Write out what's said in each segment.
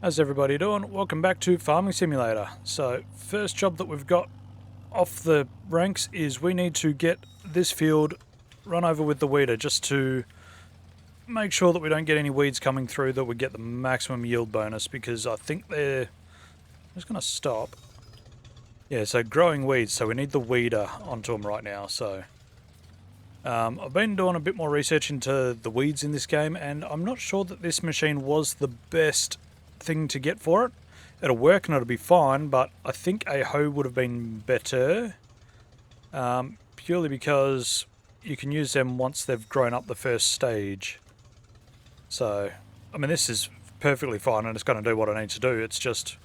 How's everybody doing? Welcome back to Farming Simulator. So, first job that we've got off the ranks is we need to get this field run over with the weeder just to make sure that we don't get any weeds coming through, that we get the maximum yield bonus, because I think they're... I'm just going to stop. Yeah, so growing weeds, so we need the weeder onto them right now. So I've been doing a bit more research into the weeds in this game, and I'm not sure that this machine was the best thing to get for it. It'll work and it'll be fine, but I think a hoe would have been better, purely because you can use them once they've grown up the first stage. So, I mean, this is perfectly fine and it's going to do what I need to do. It's just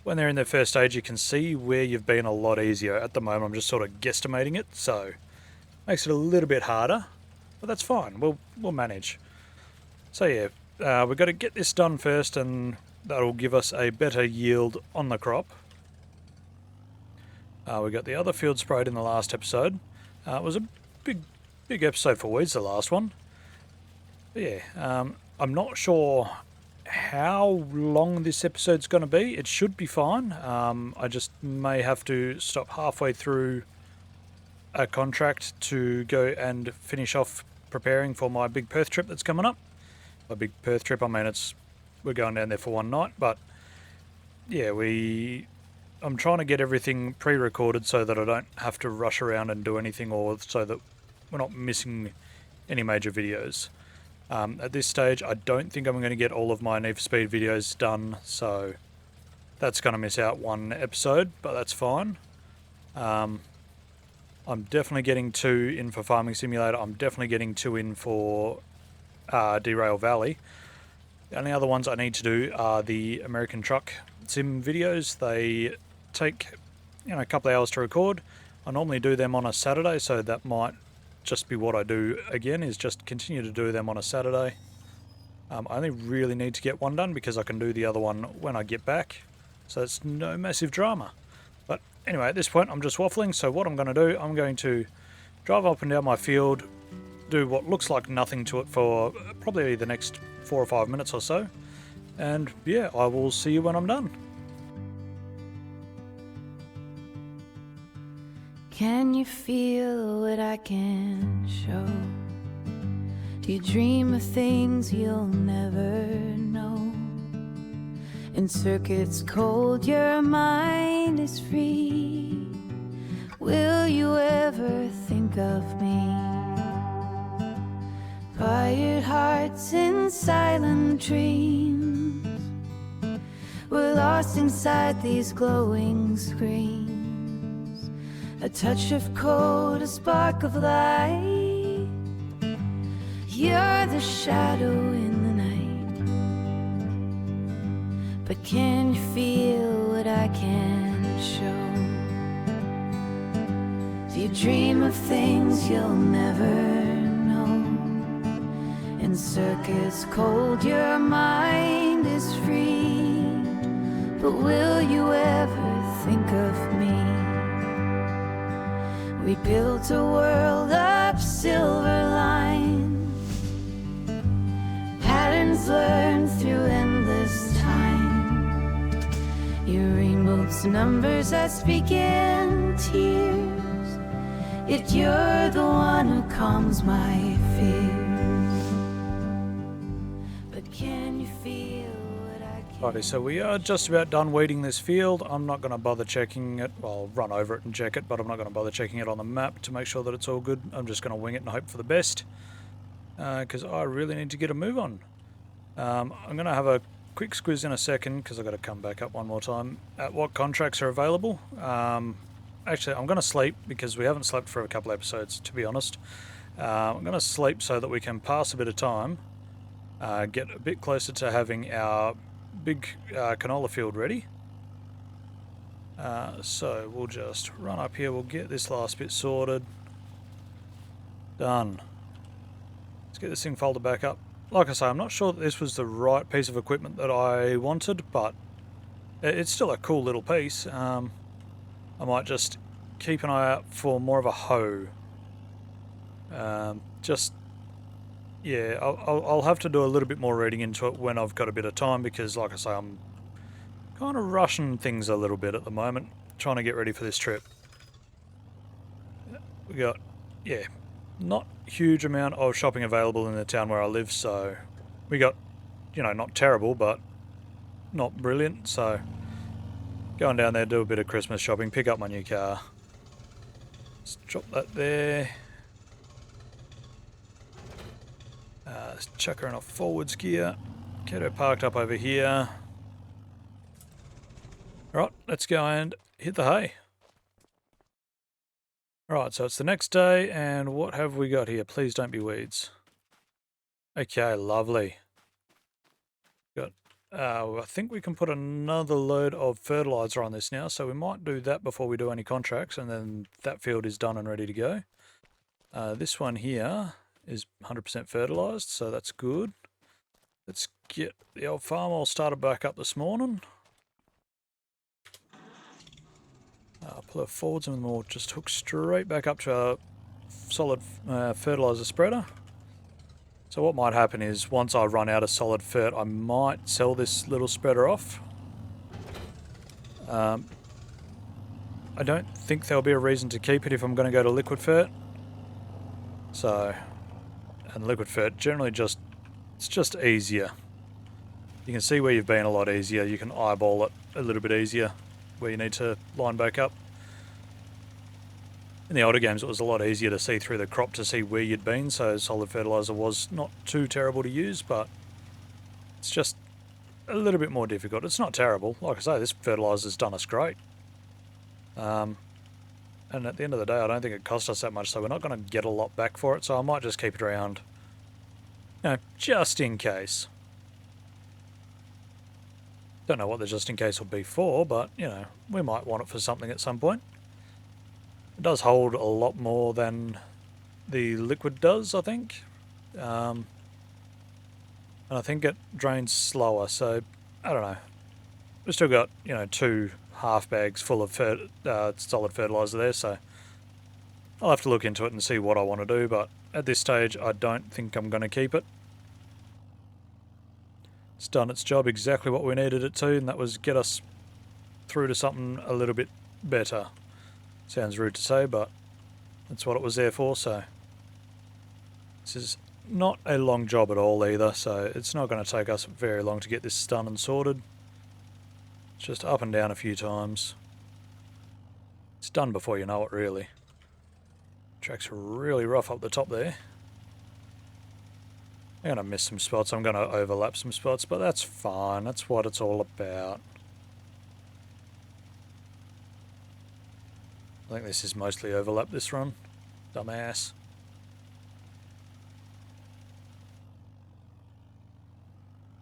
when they're in their first stage, you can see where you've been a lot easier. At the moment, I'm just sort of guesstimating it, so makes it a little bit harder, but that's fine. We'll manage. So yeah, we've got to get this done first, and that'll give us a better yield on the crop. We got the other field sprayed in the last episode. It was a big episode for weeds, the last one. But yeah, I'm not sure how long this episode's going to be. It should be fine. I just may have to stop halfway through a contract to go and finish off preparing for my big Perth trip that's coming up. A big Perth trip, I mean, we're going down there for one night, but yeah, I'm trying to get everything pre-recorded so that I don't have to rush around and do anything, or so that we're not missing any major videos. At this stage, I don't think I'm going to get all of my Need for Speed videos done, so that's going to miss out one episode, but that's fine. I'm definitely getting 2 in for Farming Simulator. I'm definitely getting 2 in for Derail Valley. The only other ones I need to do are the American Truck Sim videos. They take a couple of hours to record. I normally do them on a Saturday, so that might just be what I do again, is just continue to do them on a Saturday. I only really need to get one done because I can do the other one when I get back, so it's no massive drama. But anyway, at this point I'm just waffling, so what I'm going to do, I'm going to drive up and down my field, do what looks like nothing to it for probably the next 4 or 5 minutes or so, and yeah, I will see you when I'm done. Can you feel what I can show? Do you dream of things you'll never know? In circuits cold, your mind is free. Will you ever think of me? Quiet hearts in silent dreams, we're lost inside these glowing screens. A touch of cold, a spark of light. You're the shadow in the night, but can you feel what I can show? Do you dream of things you'll never know? In circuits cold, your mind is free, but will you ever think of me? We built a world of silver lines, patterns learned through endless time. Your rainbows, numbers that speak in tears, yet you're the one who calms my fears. But can you feel what I can? Righty, so we are just about done weeding this field. I'm not going to bother checking it. Well, I'll run over it and check it, but I'm not going to bother checking it on the map to make sure that it's all good. I'm just going to wing it and hope for the best, because I really need to get a move on. I'm going to have a quick squiz in a second, because I've got to come back up one more time at what contracts are available. Actually, I'm going to sleep, because we haven't slept for a couple episodes, to be honest. I'm going to sleep so that we can pass a bit of time, get a bit closer to having our big canola field ready. So we'll just run up here, we'll get this last bit sorted. Done. Let's get this thing folded back up. Like I say, I'm not sure that this was the right piece of equipment that I wanted, but it's still a cool little piece. I might just keep an eye out for more of a hoe. Just yeah, I'll have to do a little bit more reading into it when I've got a bit of time because, like I say, I'm kind of rushing things a little bit at the moment, trying to get ready for this trip. We got, yeah, not huge amount of shopping available in the town where I live, so we got, not terrible, but not brilliant, so going down there, do a bit of Christmas shopping, pick up my new car. Let's drop that there. Let's chuck her in off forwards gear. Get her parked up over here. Right, let's go and hit the hay. Right, so it's the next day, and what have we got here? Please don't be weeds. Okay, lovely. Got, I think we can put another load of fertilizer on this now, so we might do that before we do any contracts, and then that field is done and ready to go. This one here is 100% fertilized, so that's good. Let's get the old farm all started back up this morning. Pull her forwards and we'll just hook straight back up to our solid fertilizer spreader. So what might happen is once I run out of solid fert, I might sell this little spreader off. I don't think there'll be a reason to keep it if I'm going to go to liquid fert. So, and liquid fert generally it's just easier. You can see where you've been a lot easier. You can eyeball it a little bit easier where you need to line back up. In the older games, it was a lot easier to see through the crop to see where you'd been, so solid fertilizer was not too terrible to use, but it's just a little bit more difficult. It's not terrible. Like I say, this fertilizer's done us great. And at the end of the day, I don't think it cost us that much, so we're not going to get a lot back for it, so I might just keep it around, just in case. Don't know what the just in case will be for, but, we might want it for something at some point. It does hold a lot more than the liquid does, I think. And I think it drains slower, so I don't know. We've still got, 2 half bags full of solid fertilizer there, so I'll have to look into it and see what I want to do, but at this stage I don't think I'm going to keep it. It's done its job exactly what we needed it to, and that was get us through to something a little bit better. Sounds rude to say, but that's what it was there for, so this is not a long job at all either, so it's not going to take us very long to get this done and sorted. It's just up and down a few times. It's done before you know it, really. Track's really rough up the top there. I'm going to miss some spots, I'm going to overlap some spots, but that's fine, that's what it's all about. I think this is mostly overlap this run. Dumbass.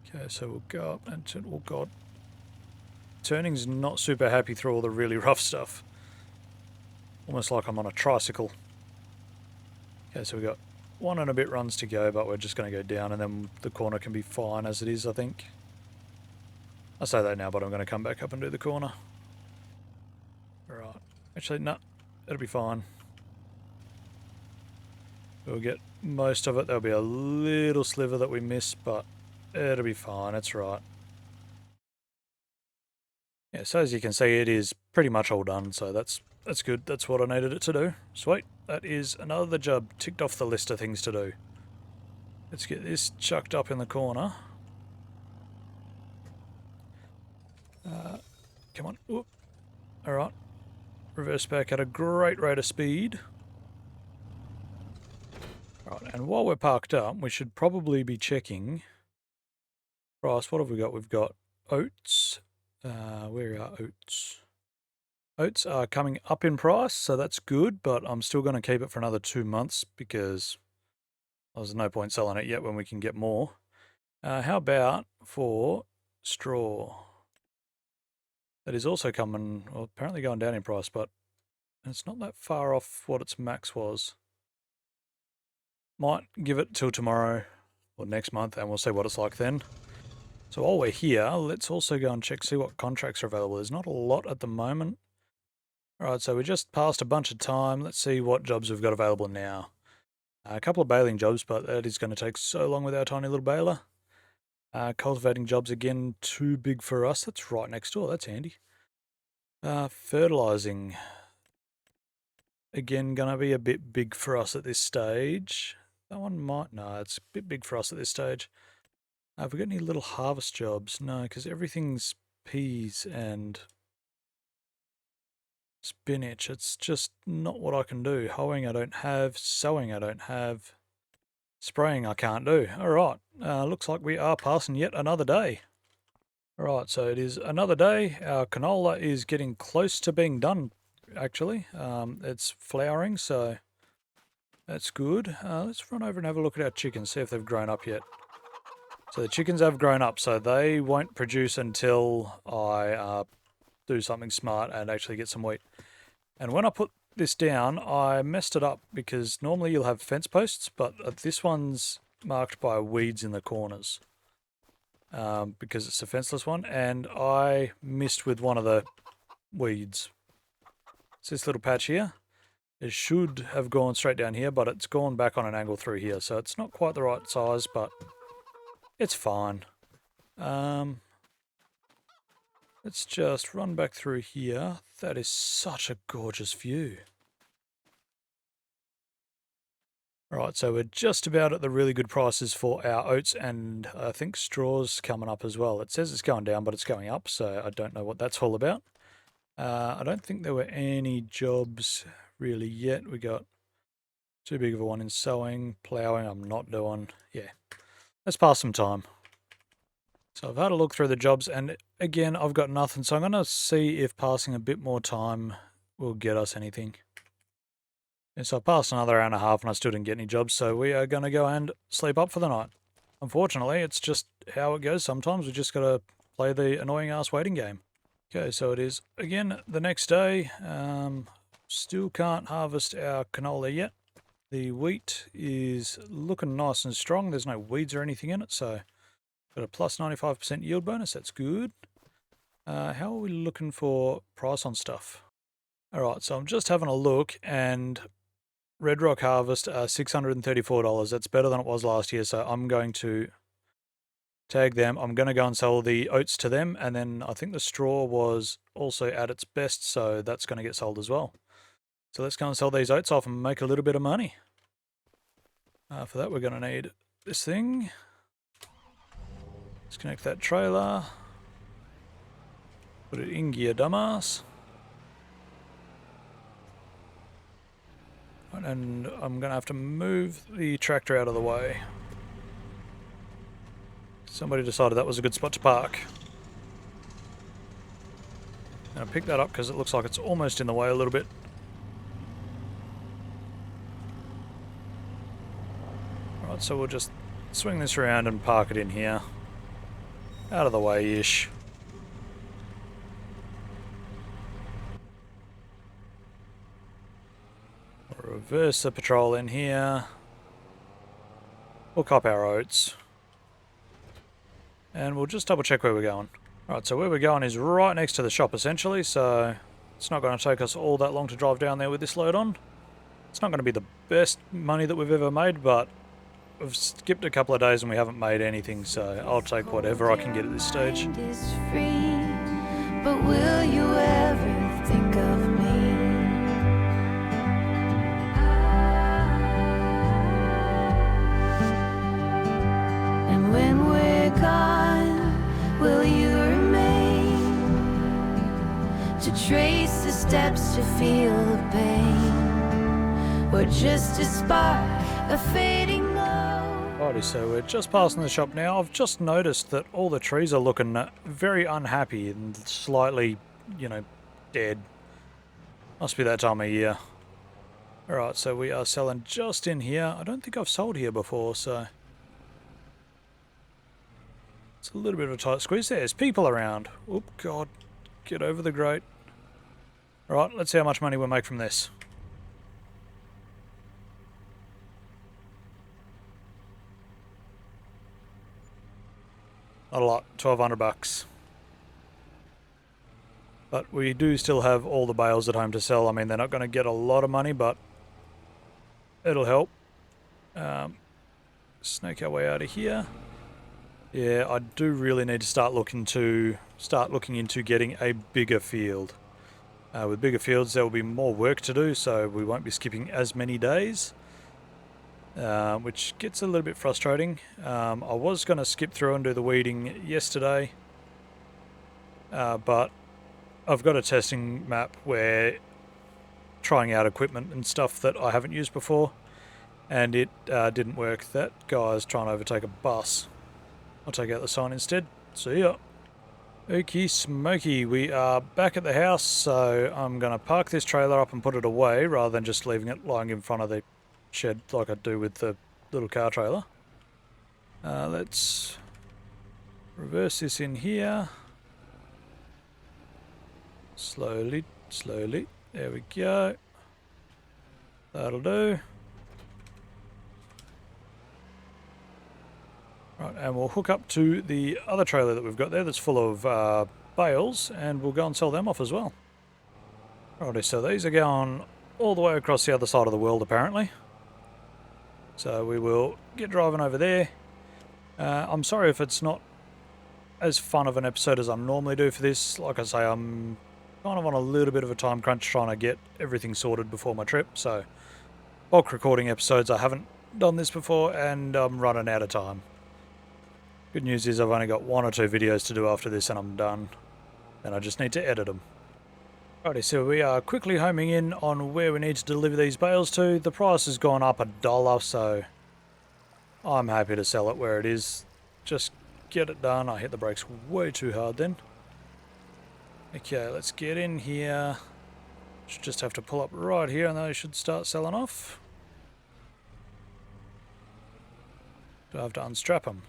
Okay, so we'll go up and turn. Oh god. Turning's not super happy through all the really rough stuff. Almost like I'm on a tricycle. Okay, so we've got 1 and a bit runs to go, but we're just going to go down and then the corner can be fine as it is, I think. I say that now, but I'm going to come back up and do the corner. Alright. Actually, no, it'll be fine. We'll get most of it. There'll be a little sliver that we miss, but it'll be fine. It's right. Yeah, so as you can see, it is pretty much all done, so that's good. That's what I needed it to do. Sweet. That is another job ticked off the list of things to do. Let's get this chucked up in the corner. Come on. Whoop. Alright. Reverse back at a great rate of speed. Right, and while we're parked up, we should probably be checking price. What have we got? We've got oats. Where are oats? Oats are coming up in price, so that's good, but I'm still going to keep it for another 2 months because there's no point selling it yet when we can get more. How about for straw? That is also coming, well, apparently going down in price, but it's not that far off what its max was. Might give it till tomorrow or next month and we'll see what it's like then. So while we're here, let's also go and check, see what contracts are available. There's not a lot at the moment. Alright, so we just passed a bunch of time. Let's see what jobs we've got available now. A couple of baling jobs, but that is going to take so long with our tiny little baler. Cultivating jobs, again, too big for us. That's right next door. That's handy. Fertilizing. Again, going to be a bit big for us at this stage. That one might... No, it's a bit big for us at this stage. Have we got any little harvest jobs? No, because everything's peas and spinach. It's just not what I can do. Hoeing I don't have. Sowing I don't have. Spraying I can't do. Alright, looks like we are passing yet another day. Alright, so it is another day. Our canola is getting close to being done, actually. It's flowering, so that's good. Let's run over and have a look at our chickens, see if they've grown up yet. So the chickens have grown up, so they won't produce until I do something smart and actually get some wheat. And when I put this down, I messed it up because normally you'll have fence posts, but this one's marked by weeds in the corners because it's a fenceless one, and I missed with one of the weeds. It's this little patch here. It should have gone straight down here, but it's gone back on an angle through here, so it's not quite the right size, but it's fine. Let's just run back through here. That is such a gorgeous view. Right, so we're just about at the really good prices for our oats, and I think straw's coming up as well. It says it's going down, but it's going up, so I don't know what that's all about. I don't think there were any jobs really yet. We got too big of a one in sowing, ploughing I'm not doing. Yeah, let's pass some time. So I've had a look through the jobs, and again, I've got nothing. So I'm going to see if passing a bit more time will get us anything. And so I passed another hour and a half, and I still didn't get any jobs. So we are going to go and sleep up for the night. Unfortunately, it's just how it goes. Sometimes we just got to play the annoying-ass waiting game. Okay, so it is, again, the next day. Still can't harvest our canola yet. The wheat is looking nice and strong. There's no weeds or anything in it, so... Got a plus 95% yield bonus, that's good. How are we looking for price on stuff? Alright, so I'm just having a look, and Red Rock Harvest, $634. That's better than it was last year, so I'm going to tag them. I'm going to go and sell the oats to them, and then I think the straw was also at its best, so that's going to get sold as well. So let's go and sell these oats off and make a little bit of money. For that, we're going to need this thing. Disconnect that trailer. Put it in gear, dumbass. And I'm going to have to move the tractor out of the way. Somebody decided that was a good spot to park. I'm going to pick that up because it looks like it's almost in the way a little bit. Alright, so we'll just swing this around and park it in here. Out of the way-ish. Reverse the patrol in here. We'll cop our oats. And we'll just double check where we're going. Alright, so where we're going is right next to the shop essentially, so it's not going to take us all that long to drive down there with this load on. It's not going to be the best money that we've ever made, but we've skipped a couple of days and we haven't made anything, so I'll take whatever I can get at this stage. Free, but will you ever think of me? And when we're gone, will you remain to trace the steps to feel the pain, or just a spark, a fading glow? Alrighty, so we're just passing the shop now. I've just noticed that all the trees are looking very unhappy and slightly, you know, dead. Must be that time of year. Alright, so we are selling just in here. I don't think I've sold here before, so... It's a little bit of a tight squeeze. There's people around. Oop, God. Get over the grate. Alright, let's see how much money we'll make from this. Not a lot, 1,200 bucks. But we do still have all the bales at home to sell. I mean, they're not going to get a lot of money, but it'll help. Snake our way out of here. Yeah, I do really need to start looking into getting a bigger field. With bigger fields, there will be more work to do, so we won't be skipping as many days, which gets a little bit frustrating. I was going to skip through and do the weeding yesterday, but I've got a testing map where trying out equipment and stuff that I haven't used before, and it didn't work. That guy's trying to overtake a bus. I'll take out the sign instead. See ya. Okie smoky, we are back at the house, so I'm going to park this trailer up and put it away rather than just leaving it lying in front of the shed like I do with the little car trailer. Let's reverse this in here. Slowly, slowly. There we go. That'll do. Right, and we'll hook up to the other trailer that we've got there that's full of bales, and we'll go and sell them off as well. Righty, so these are going all the way across the other side of the world apparently. So we will get driving over there. I'm sorry if it's not as fun of an episode as I normally do for this. Like I say, I'm kind of on a little bit of a time crunch trying to get everything sorted before my trip. So bulk recording episodes, I haven't done this before and I'm running out of time. Good news is I've only got 1 or 2 videos to do after this and I'm done. And I just need to edit them. Righty, so we are quickly homing in on where we need to deliver these bales to. The price has gone up $1, so I'm happy to sell it where it is. Just get it done. I hit the brakes way too hard then. Okay, let's get in here. Should just have to pull up right here and those should start selling off. Do I have to unstrap them?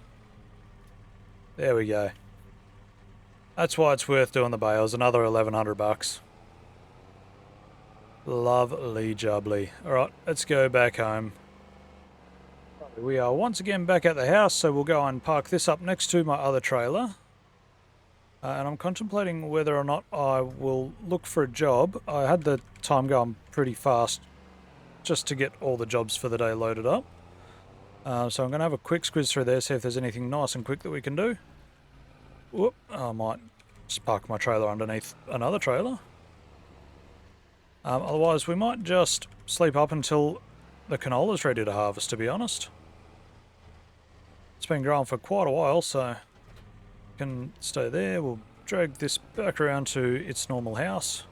There we go. That's why it's worth doing the bales. Another 1,100 bucks. Lovely jubbly. Alright, let's go back home. We are once again back at the house, so we'll go and park this up next to my other trailer. And I'm contemplating whether or not I will look for a job. I had the time going pretty fast just to get all the jobs for the day loaded up. So I'm going to have a quick squiz through there, see if there's anything nice and quick that we can do. Whoop, I might just park my trailer underneath another trailer. Otherwise, we might just sleep up until the canola's ready to harvest, to be honest. It's been growing for quite a while, so can stay there. We'll drag this back around to its normal house.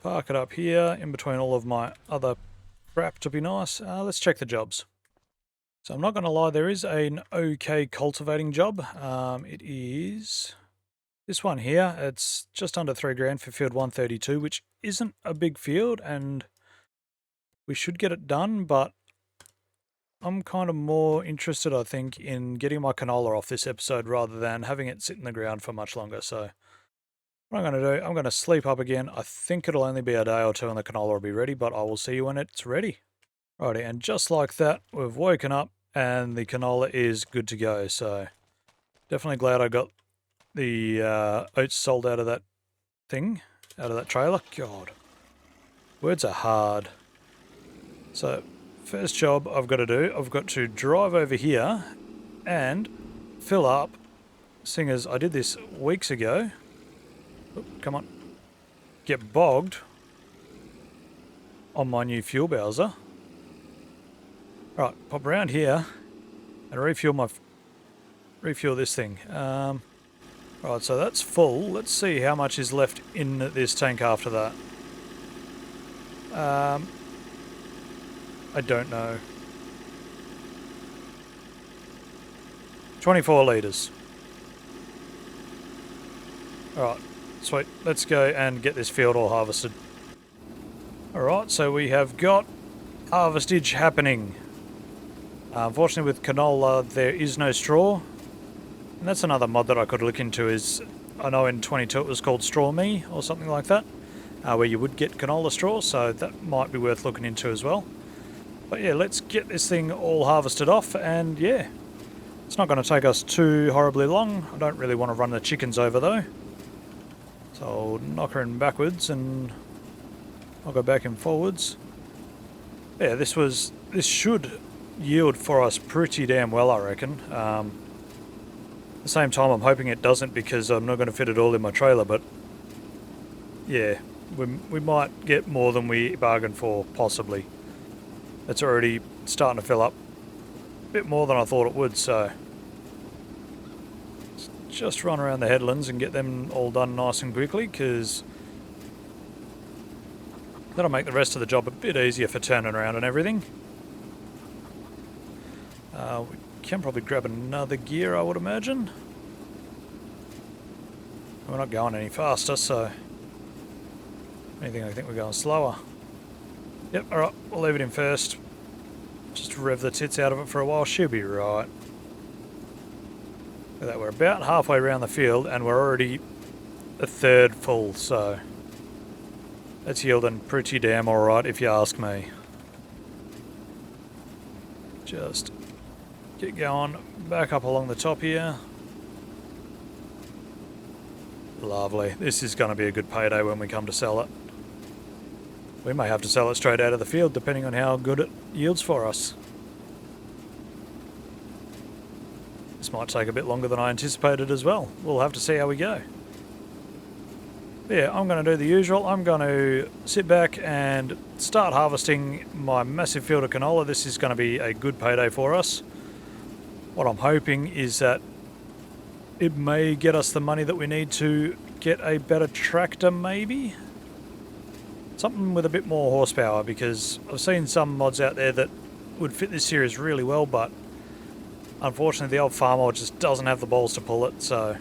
Park it up here in between all of my other crap to be nice. Let's check the jobs. So I'm not going to lie, there is an okay cultivating job. It is this one here. It's just under 3 grand for field 132, which isn't a big field, and we should get it done, but I'm kind of more interested, I think, in getting my canola off this episode rather than having it sit in the ground for much longer. So what I'm going to do, I'm going to sleep up again. I think it'll only be a day or two and the canola will be ready, but I will see you when it's ready. Righty, and just like that, we've woken up and the canola is good to go. So definitely glad I got the oats sold out of that thing, out of that trailer. God, words are hard. So first job I've got to do, I've got to drive over here and fill up, seeing as I did this weeks ago. Oop, come on. Get bogged on my new fuel bowser. Right, pop around here and refuel this thing. Right, so that's full. Let's see how much is left in this tank after that. I don't know. 24 litres. Alright, sweet. Let's go and get this field all harvested. Alright, so we have got harvestage happening. Unfortunately with canola there is no straw. And that's another mod that I could look into is, I know in 22 it was called Straw Me or something like that. Where you would get canola straw, so that might be worth looking into as well. But yeah, let's get this thing all harvested off, and yeah, it's not going to take us too horribly long. I don't really want to run the chickens over though. So I'll knock her in backwards and I'll go back and forwards. Yeah, this should yield for us pretty damn well, I reckon. At the same time, I'm hoping it doesn't because I'm not going to fit it all in my trailer, but yeah, we might get more than we bargained for, possibly. It's already starting to fill up a bit more than I thought it would, so let's just run around the headlands and get them all done nice and quickly, because that'll make the rest of the job a bit easier for turning around and everything. We can probably grab another gear, I would imagine. We're not going any faster, so anything, I think we're going slower. Yep, alright, we'll leave it in first. Just rev the tits out of it for a while, she'll be right. Look at that, we're about halfway around the field and we're already a third full, so that's yielding pretty damn alright if you ask me. Just get going, back up along the top here. Lovely, this is going to be a good payday when we come to sell it. We may have to sell it straight out of the field depending on how good it yields for us. This might take a bit longer than I anticipated as well. We'll have to see how we go. But yeah, I'm going to do the usual. I'm going to sit back and start harvesting my massive field of canola. This is going to be a good payday for us. What I'm hoping is that it may get us the money that we need to get a better tractor, maybe? Something with a bit more horsepower, because I've seen some mods out there that would fit this series really well, but unfortunately the old farmer just doesn't have the balls to pull it, so...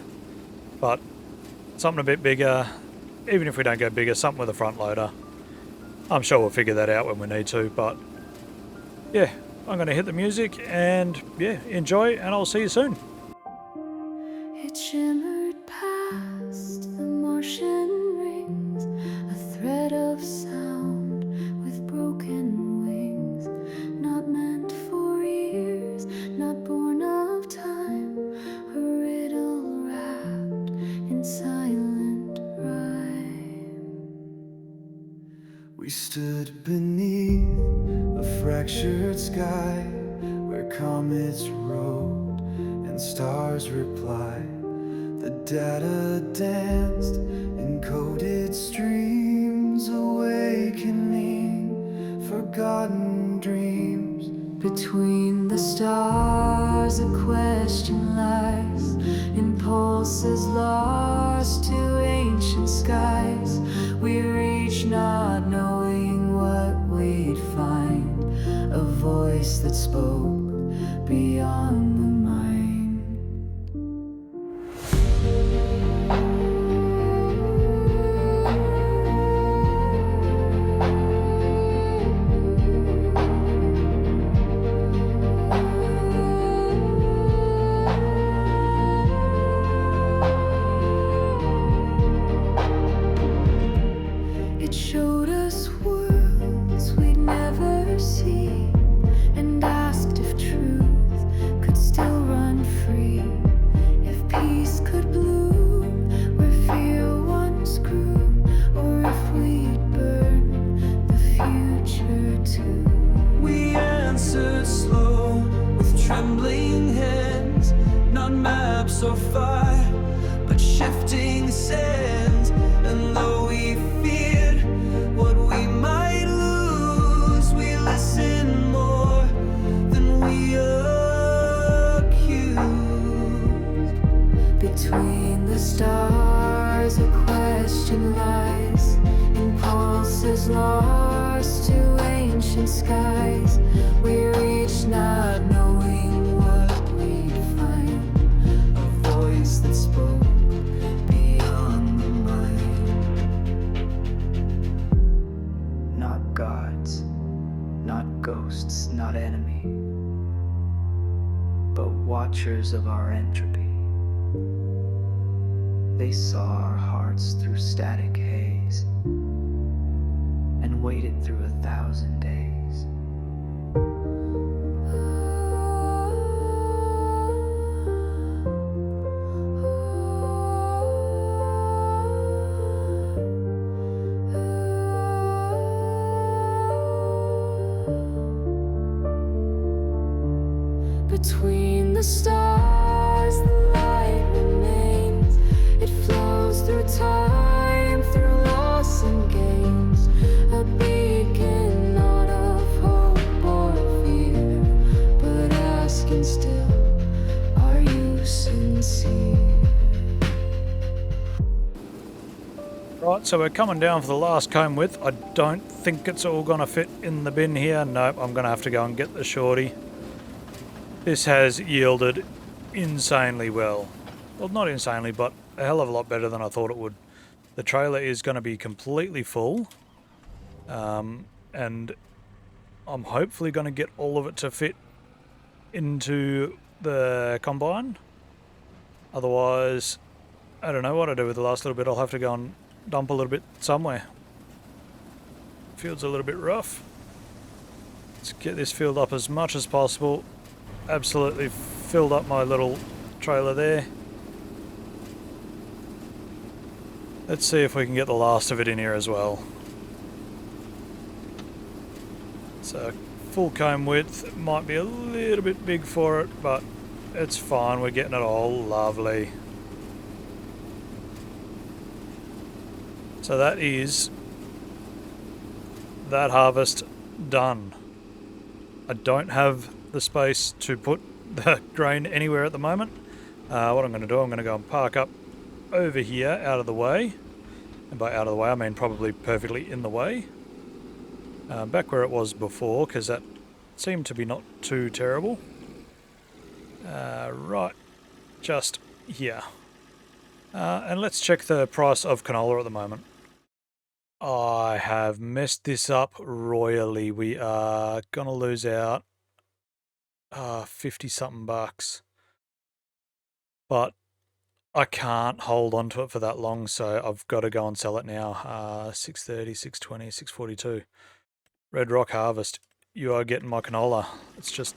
But something a bit bigger, even if we don't go bigger, something with a front loader. I'm sure we'll figure that out when we need to, but yeah, I'm going to hit the music and yeah, enjoy, and I'll see you soon. It shimmered past the Martian rings, a thread of sound with broken wings, not meant for ears, not born of time, a riddle wrapped in silent rhyme. We stood beneath a fractured sky where comets rode and stars replied. The data danced in coded streams, awakening forgotten dreams. Between the stars a question lies, impulses lost to ancient skies. We reach not knowing what we'd find, a voice that spoke beyond the mind. It showed us worlds we'd never see, and asked if truth could still run free, if peace could bloom where fear once grew, or if we'd burn the future too. We answered slow with trembling hands, not maps or fire, but shifting sands. And though we feared what we might lose, we listened more than we accused. Between the stars a question lies, impulses lost to ancient skies. We reach not knowing what we'd find, A voice that spoke beyond the mind. Not gods, not ghosts, not enemy, but watchers of our entropy. They saw our hearts through static haze and waited through 1,000 days. Right, so we're coming down for the last comb width. I don't think it's all going to fit in the bin here. Nope, I'm going to have to go and get the shorty. This has yielded insanely well. Well, not insanely, but a hell of a lot better than I thought it would. The trailer is going to be completely full. And I'm hopefully going to get all of it to fit into the combine. Otherwise, I don't know what I do with the last little bit. I'll have to go and dump a little bit somewhere. Field's a little bit rough. Let's get this filled up as much as possible. Absolutely filled up my little trailer there. Let's see if we can get the last of it in here as well. So full comb width might be a little bit big for it, but it's fine. We're getting it all lovely. So that is that harvest done. I don't have the space to put the grain anywhere at the moment. What I'm going to do, I'm going to go and park up over here out of the way. And by out of the way, I mean probably perfectly in the way. Back where it was before, because that seemed to be not too terrible. Right, just here. And let's check the price of canola at the moment. I have messed this up royally. We are going to lose out 50 something bucks. But I can't hold on to it for that long, so I've got to go and sell it now. 630, 620, 642. Red Rock Harvest. You are getting my canola. Let's just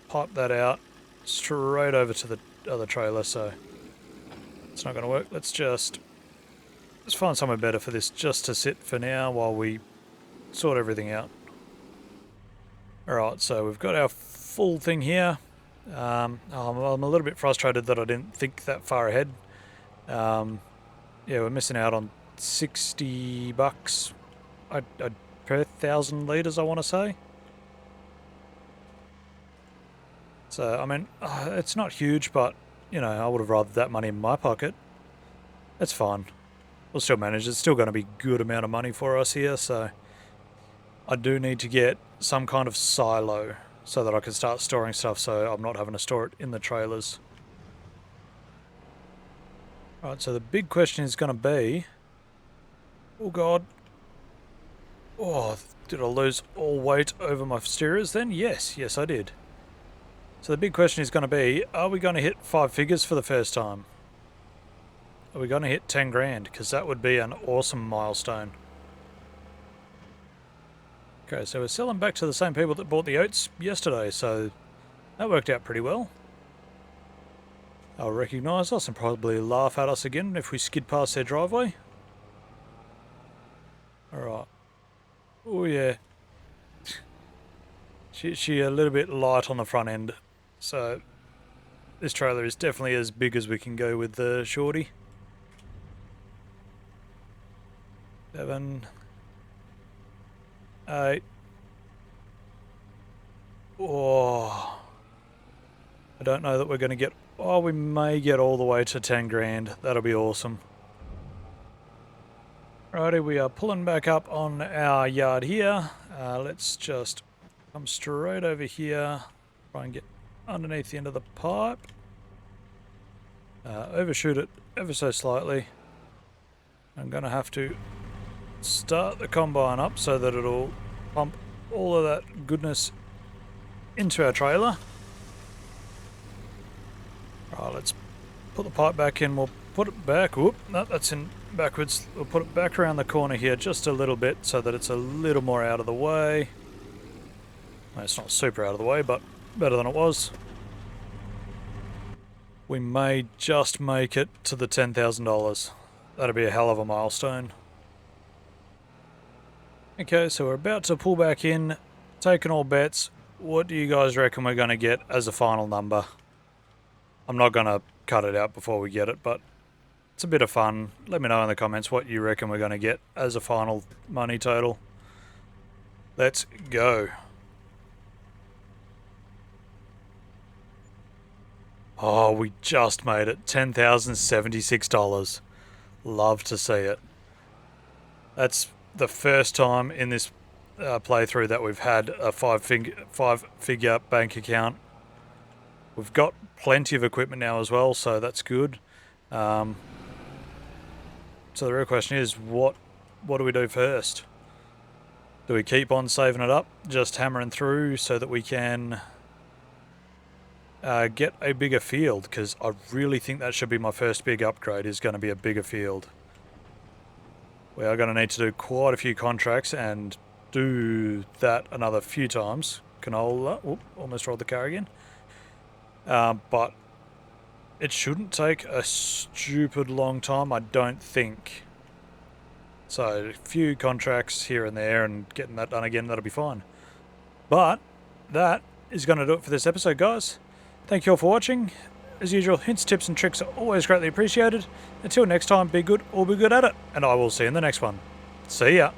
pipe that out straight over to the other trailer, so it's not going to work. Let's find somewhere better for this just to sit for now while we sort everything out. Alright, so we've got our full thing here. I'm a little bit frustrated that I didn't think that far ahead. Yeah, we're missing out on 60 bucks per 1,000 litres, I want to say. So, I mean, it's not huge, but, you know, I would have rather that money in my pocket. It's fine. We'll still manage. It's still going to be a good amount of money for us here, so I do need to get some kind of silo so that I can start storing stuff so I'm not having to store it in the trailers. Right, so the big question is going to be... Oh god. Oh, did I lose all weight over my steerers then? Yes, I did. So the big question is going to be, are we going to hit 5 figures for the first time? Are we going to hit 10 grand? Because that would be an awesome milestone. Okay, so we're selling back to the same people that bought the oats yesterday, so that worked out pretty well. They'll recognise us and probably laugh at us again if we skid past their driveway. Alright. Oh yeah. She a little bit light on the front end, so this trailer is definitely as big as we can go with the shorty. 7, 8. Oh, I don't know that we're going to get... Oh, we may get all the way to 10 grand. That'll be awesome. Righty, we are pulling back up on our yard here. Let's just come straight over here. Try and get underneath the end of the pipe. Overshoot it ever so slightly. I'm going to have to start the combine up so that it'll pump all of that goodness into our trailer. Right, let's put the pipe back in. We'll put it back. Whoop, no, that's in backwards. We'll put it back around the corner here just a little bit so that it's a little more out of the way. Well, it's not super out of the way, but better than it was. We may just make it to the $10,000. That'll be a hell of a milestone. Okay, so we're about to pull back in, taking all bets. What do you guys reckon we're going to get as a final number? I'm not going to cut it out before we get it, but it's a bit of fun. Let me know in the comments what you reckon we're going to get as a final money total. Let's go. Oh, we just made it. $10,076. Love to see it. That's the first time in this playthrough that we've had a five-figure bank account. We've got plenty of equipment now as well, so that's good. So the real question is, what do we do first? Do we keep on saving it up, just hammering through so that we can get a bigger field? Because I really think that should be my first big upgrade, is going to be a bigger field. We are going to need to do quite a few contracts and do that another few times. Canola, whoop, almost rolled the car again. But it shouldn't take a stupid long time, I don't think. So a few contracts here and there and getting that done again, that'll be fine. But that is going to do it for this episode, guys. Thank you all for watching. As usual, hints, tips and tricks are always greatly appreciated. Until next time, be good or be good at it, and I will see you in the next one. See ya.